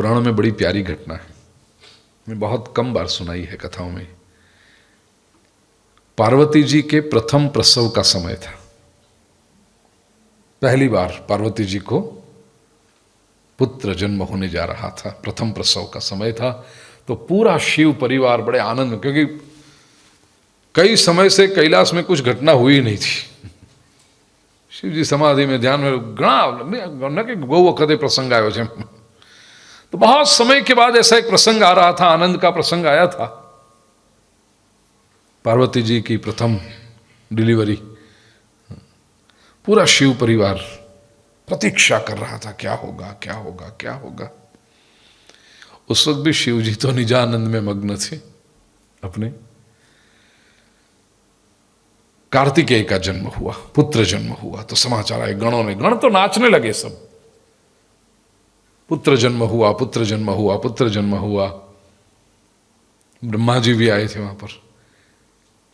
पुराणों में बड़ी प्यारी घटना है, मैं बहुत कम बार सुनाई है कथाओं में। पार्वती जी के प्रथम प्रसव का समय था। पहली बार पार्वती जी को पुत्र जन्म होने जा रहा था, प्रथम प्रसव का समय था। तो पूरा शिव परिवार बड़े आनंद में, क्योंकि कई समय से कैलाश में कुछ घटना हुई नहीं थी। शिव जी समाधि में ध्यान में घणा के गौ वखते प्रसंग आयो छे, तो बहुत समय के बाद ऐसा एक प्रसंग आ रहा था, आनंद का प्रसंग आया था। पार्वती जी की प्रथम डिलीवरी, पूरा शिव परिवार प्रतीक्षा कर रहा था, क्या होगा क्या होगा क्या होगा। उस वक्त भी शिव जी तो निजानंद में मग्न थे अपने। कार्तिकेय का जन्म हुआ, पुत्र जन्म हुआ, तो समाचार आए गणों ने, गण तो नाचने लगे सब, पुत्र जन्म हुआ, पुत्र जन्म हुआ, पुत्र जन्म हुआ। ब्रह्मा जी भी आए थे वहां पर,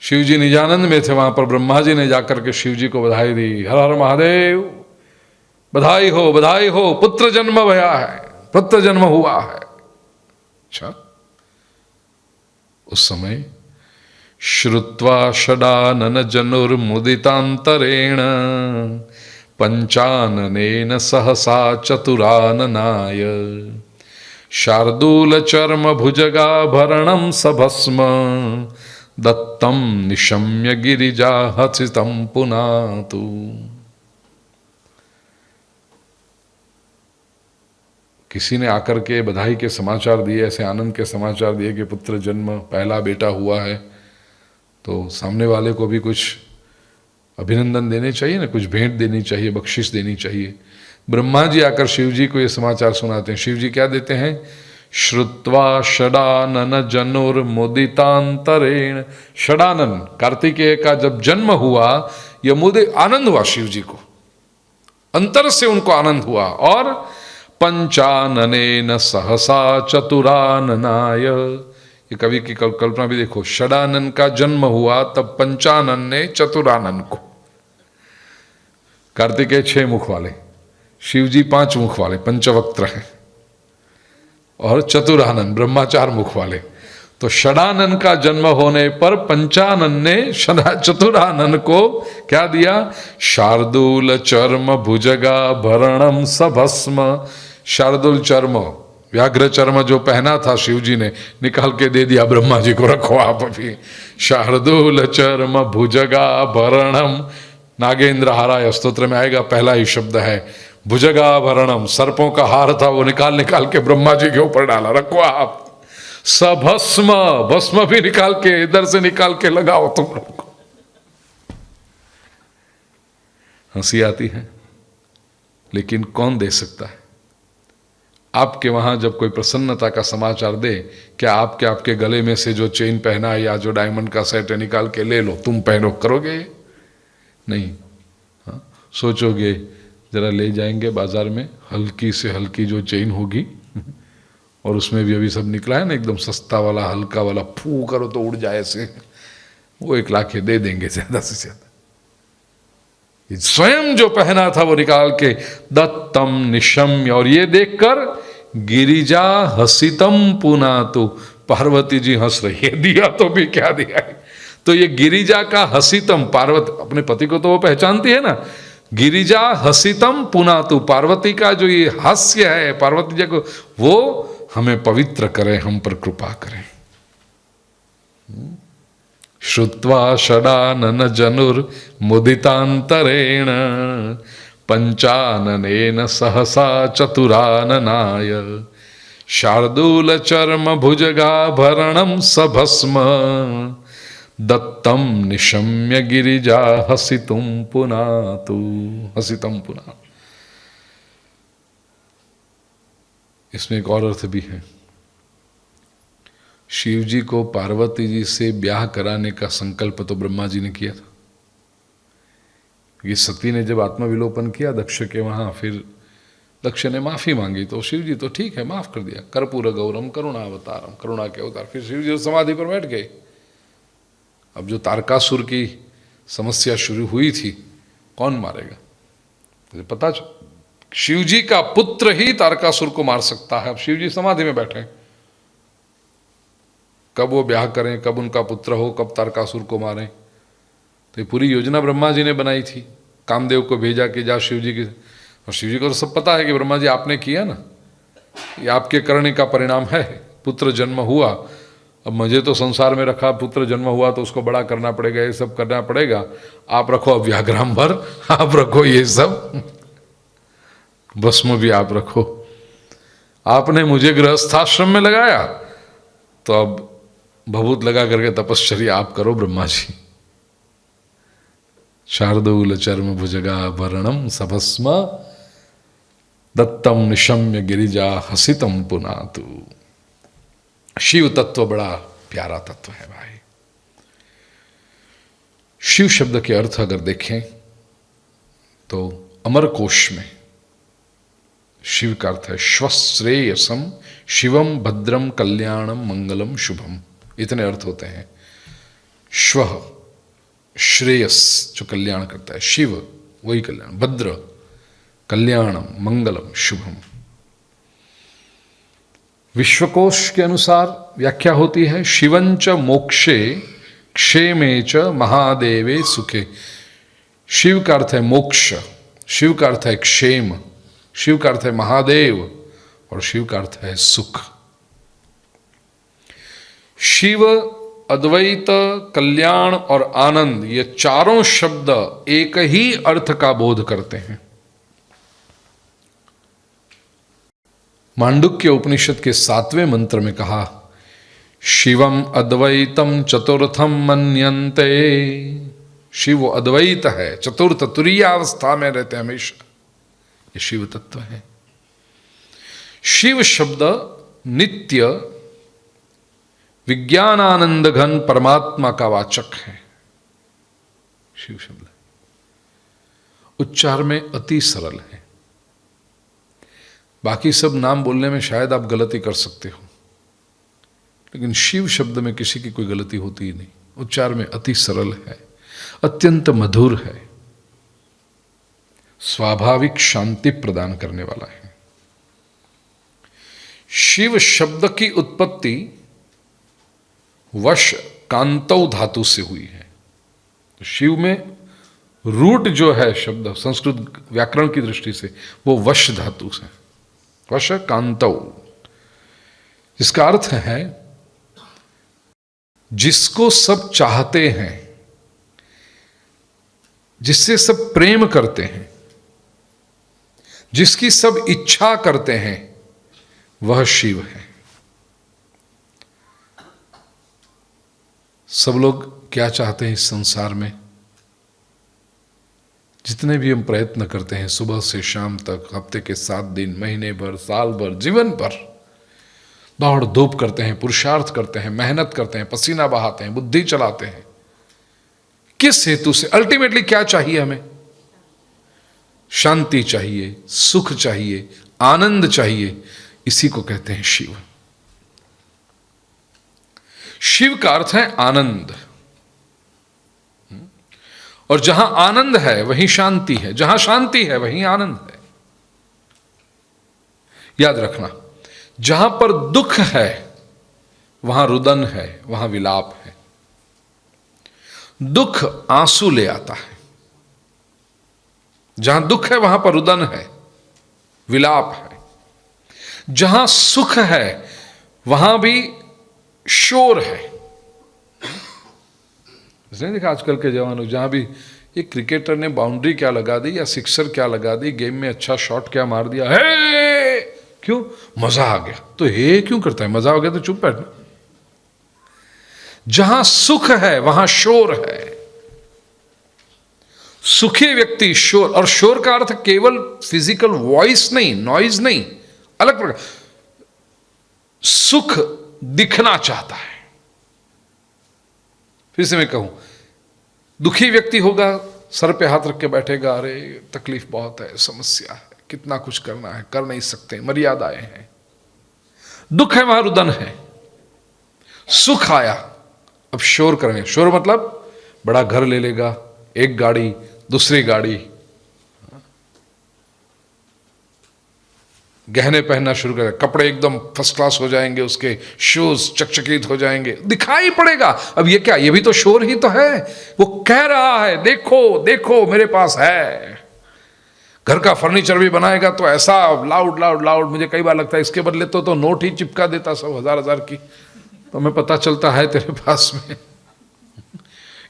शिव जी निजानंद में थे वहां पर। ब्रह्मा जी ने जाकर के शिव जी को बधाई दी, हर हर महादेव, बधाई हो, पुत्र जन्म भया है, पुत्र जन्म हुआ है। अच्छा, उस समय श्रुत्वा षडानन जनुर्मुदितांतरेण पंचाननेन सहसा चतुराननाय शार्दूल चर्म भुजगाभरणं सभस्म दत्तं निशम्य गिरिजा हसितं पुनातु। किसी ने आकर के बधाई के समाचार दिए, ऐसे आनंद के समाचार दिए कि पुत्र जन्म, पहला बेटा हुआ है, तो सामने वाले को भी कुछ अभिनंदन देने चाहिए ना, कुछ भेंट देनी चाहिए, बख्शिश देनी चाहिए। ब्रह्मा जी आकर शिव जी को ये समाचार सुनाते हैं। शिव जी क्या देते हैं? श्रुत्वा षडानन जनुर्मुदितांतरेण। षडानन कार्तिकेय का जब जन्म हुआ, यह मुदित आनंद हुआ शिव जी को, अंतर से उनको आनंद हुआ। और पंचाननेन सहसा चतुराननाय, ये कवि की कल्पना भी देखो, षडानन का जन्म हुआ तब पंचानन ने चतुरानन को। कार्तिकेय 6 मुख वाले, शिव जी 5 मुख वाले, पंचवक्त्र हैं, और चतुरानन ब्रह्मा 4 मुख वाले। तो षडानन का जन्म होने पर पंचानन ने चतुरानन को क्या दिया? शार्दूल चर्म भुजगा भरणम सभस्म। शार्दूल चर्म, व्याघ्र चर्म जो पहना था शिव जी ने, निकाल के दे दिया ब्रह्मा जी को, रखो आप अभी। शार्दूल चर्म भुजगा भरणम, नागेंद्र हाराय स्तोत्र में आएगा, पहला ही शब्द है भुजगा भरणम। सर्पों का हार था, वो निकाल के ब्रह्मा जी के ऊपर डाला, रखो आप। सभस्म, भस्म भी निकाल के, इधर से निकाल के लगाओ तुम लोग को। हंसी आती है, लेकिन कौन दे सकता है? आपके वहां जब कोई प्रसन्नता का समाचार दे, क्या आपके गले में से जो चेन पहना है या जो डायमंड का सेट है निकाल के ले लो, तुम पहनो, करोगे? नहीं। हाँ, सोचोगे जरा ले जाएंगे बाजार में, हल्की से हल्की जो चेन होगी, और उसमें भी अभी सब निकला है ना एकदम सस्ता वाला, हल्का वाला, फू करो तो उड़ जाए ऐसे, वो 1 लाख दे देंगे ज्यादा से ज्यादा। स्वयं जो पहना था वो निकाल के दत्तम निशम्य, और ये देखकर गिरिजा हसितम पुनातु, पार्वती जी हंस रही है, दिया तो भी क्या दिया है। तो ये गिरिजा का हसितम, पार्वती अपने पति को तो वो पहचानती है ना, गिरिजा हसितम पुनातु, पार्वती का जो ये हास्य है, पार्वती जी को, वो हमें पवित्र करें, हम पर कृपा करें। श्रुत्वा षडानन जनुर्मुदितांतरेण पंचाननेन सहसा चतुराननाय शार्दूल चर्म भुजगाभरणं सभस्म दत्तम निशम्य गिरिजा हसितुम पुनातु। हसितम पुना, इसमें एक और अर्थ भी है। शिव जी को पार्वती जी से ब्याह कराने का संकल्प तो ब्रह्मा जी ने किया था। ये सती ने जब आत्मविलोपन किया दक्ष के वहां, फिर दक्ष ने माफी मांगी, तो शिव जी तो ठीक है माफ कर दिया, कर्पूर गौरम करुणावतारम, करुणा के अवतार। फिर शिव जी समाधि पर बैठ गए। अब जो तारकासुर की समस्या शुरू हुई थी, कौन मारेगा? तो पता शिव जी का पुत्र ही तारकासुर को मार सकता है। अब शिव जी समाधि में बैठे, कब वो ब्याह करें, कब उनका पुत्र हो, कब तारकासुर को मारें, तो ये पूरी योजना ब्रह्मा जी ने बनाई थी। कामदेव को भेजा कि जा शिव जी की, और शिव जी को तो सब पता है कि ब्रह्मा जी आपने किया ना, ये आपके करने का परिणाम है, पुत्र जन्म हुआ। अब मुझे तो संसार में रखा, पुत्र जन्म हुआ तो उसको बड़ा करना पड़ेगा, ये सब करना पड़ेगा। आप रखो अब व्याघ्राम भर, आप रखो ये सब, भस्म भी आप रखो। आपने मुझे गृहस्थाश्रम में लगाया, तो अब भभूत लगा करके तपश्चर्या आप करो ब्रह्मा जी। शार्दूल चर्म भुजगाभरणम सभस्म दत्तम निशम्य गिरिजा हसितम पुनातु। शिव तत्व बड़ा प्यारा तत्व है भाई। शिव शब्द के अर्थ अगर देखें तो अमर कोश में शिव का अर्थ है श्वश्रेयसम शिवम भद्रम कल्याणम मंगलम शुभम, इतने अर्थ होते हैं। श्व श्रेयस जो कल्याण करता है, शिव वही कल्याण, भद्र कल्याणम मंगलम शुभम। विश्वकोश के अनुसार व्याख्या होती है शिवंच मोक्षे क्षेमे च महादेवे सुखे। शिव का अर्थ है मोक्ष, शिव का अर्थ है क्षेम, शिव का अर्थ है महादेव, और शिव का अर्थ है सुख। शिव, अद्वैत, कल्याण और आनंद, ये चारों शब्द एक ही अर्थ का बोध करते हैं। मांडुक्य उपनिषद के 7वें मंत्र में कहा शिवम अद्वैतम चतुर्थम मन्यन्ते। शिव अद्वैत है, चतुर्थ तुरीयावस्था में रहते हैं हमेशा, ये शिव तत्व है। शिव शब्द नित्य विज्ञानानंद घन परमात्मा का वाचक है। शिव शब्द उच्चार में अति सरल है। बाकी सब नाम बोलने में शायद आप गलती कर सकते हो, लेकिन शिव शब्द में किसी की कोई गलती होती ही नहीं। उच्चार में अति सरल है, अत्यंत मधुर है, स्वाभाविक शांति प्रदान करने वाला है। शिव शब्द की उत्पत्ति वश कांतौ धातु से हुई है। शिव में रूट जो है शब्द संस्कृत व्याकरण की दृष्टि से वो वश धातु से, वश कांतौ, जिसका अर्थ है जिसको सब चाहते हैं, जिससे सब प्रेम करते हैं, जिसकी सब इच्छा करते हैं, वह शिव है। सब लोग क्या चाहते हैं इस संसार में? जितने भी हम प्रयत्न करते हैं सुबह से शाम तक, हफ्ते के 7 दिन, महीने भर, साल भर, जीवन भर दौड़ धूप करते हैं, पुरुषार्थ करते हैं, मेहनत करते हैं, पसीना बहाते हैं, बुद्धि चलाते हैं, किस हेतु से? अल्टीमेटली क्या चाहिए हमें? शांति चाहिए, सुख चाहिए, आनंद चाहिए। इसी को कहते हैं शिव। शिव का अर्थ है आनंद, और जहां आनंद है वहीं शांति है, जहां शांति है वहीं आनंद है। याद रखना, जहां पर दुख है वहां रुदन है, वहां विलाप है। दुख आंसू ले आता है, जहां दुख है वहां पर रुदन है, विलाप है। जहां सुख है वहां भी शोर है। इसने देखा आजकल के जवानों, जहां भी ये क्रिकेटर ने बाउंड्री क्या लगा दी या सिक्सर क्या लगा दी, गेम में अच्छा शॉट क्या मार दिया, हे क्यों? मजा आ गया। तो हे क्यों करता है? मजा आ गया तो चुप बैठना। जहां सुख है वहां शोर है। सुखी व्यक्ति शोर, और शोर का अर्थ केवल फिजिकल वॉइस नहीं, नॉइज नहीं, अलग प्रकार। सुख दिखना चाहता है। फिर से मैं कहूं, दुखी व्यक्ति होगा, सर पे हाथ रख के बैठेगा, अरे तकलीफ बहुत है, समस्या है, कितना कुछ करना है, कर नहीं सकते, मर्यादाएं हैं। दुख है वहां रुदन है। सुख आया, अब शोर करेंगे। शोर मतलब बड़ा घर ले लेगा, एक गाड़ी, दूसरी गाड़ी, गहने पहनना शुरू कर, कपड़े एकदम फर्स्ट क्लास हो जाएंगे, उसके शूज चकचकित हो जाएंगे, दिखाई पड़ेगा। अब ये क्या, ये भी तो शोर ही तो है। वो कह रहा है देखो देखो मेरे पास है। घर का फर्नीचर भी बनाएगा तो ऐसा लाउड लाउड लाउड, मुझे कई बार लगता है इसके बदले तो नोट ही चिपका देता सब हजार हजार की, तो हमें पता चलता है तेरे पास में।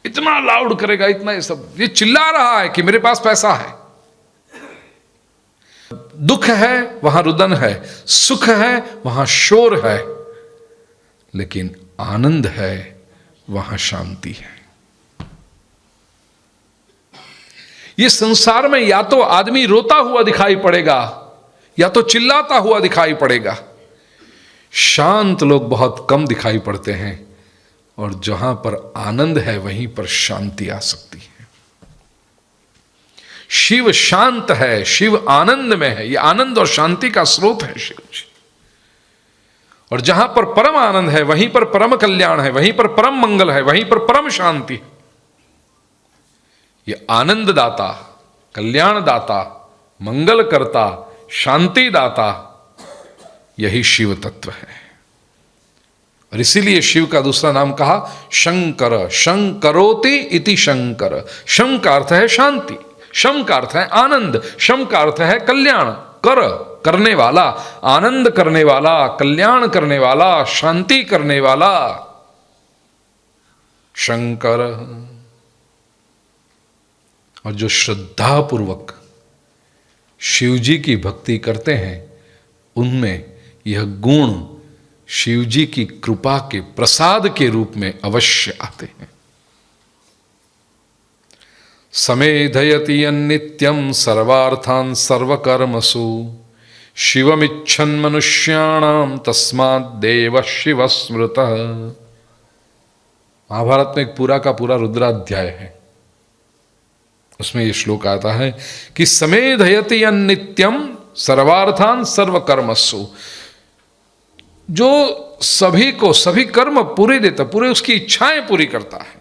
इतना लाउड करेगा, इतना ये सब, ये चिल्ला रहा है कि मेरे पास पैसा है। दुख है वहां रुदन है, सुख है वहां शोर है, लेकिन आनंद है वहां शांति है। ये संसार में या तो आदमी रोता हुआ दिखाई पड़ेगा या तो चिल्लाता हुआ दिखाई पड़ेगा। शांत लोग बहुत कम दिखाई पड़ते हैं, और जहां पर आनंद है वहीं पर शांति आ सकती है। शिव शांत है, शिव आनंद में है, ये आनंद और शांति का स्रोत है शिव जी। और जहां पर परम आनंद है वहीं पर परम कल्याण है, वहीं पर परम मंगल है, वहीं पर परम शांति है। ये आनंद दाता, कल्याण दाता, मंगल करता, शांति दाता, यही शिव तत्व है। और इसीलिए शिव का दूसरा नाम कहा शंकर, शंकरोति इति शंकर। शं का अर्थ है शांति, शम का अर्थ है आनंद, शम का अर्थ है कल्याण, कर करने वाला, आनंद करने वाला, कल्याण करने वाला, शांति करने वाला, शंकर। और जो श्रद्धापूर्वक शिव जी की भक्ति करते हैं उनमें यह गुण शिव जी की कृपा के प्रसाद के रूप में अवश्य आते हैं। समेधयति नित्यम सर्वार्थान सर्वकर्मसु शिवमिच्छन् मनुष्याणाम तस्मात् देव शिव स्मृतः। महाभारत में एक पूरा का पूरा रुद्राध्याय है, उसमें यह श्लोक आता है कि समेधयति नित्यम सर्वार्थान सर्वकर्मसु, जो सभी को सभी कर्म पूरे देता, पूरे उसकी इच्छाएं पूरी करता है।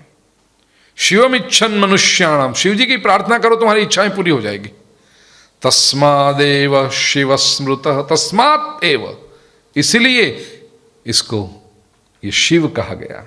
शिवमिच्छन् मनुष्याणाम, शिव जी की प्रार्थना करो तुम्हारी इच्छाएं पूरी हो जाएगी। तस्मादेव शिव स्मृतः, तस्मात् एव, इसलिए इसको ये शिव कहा गया।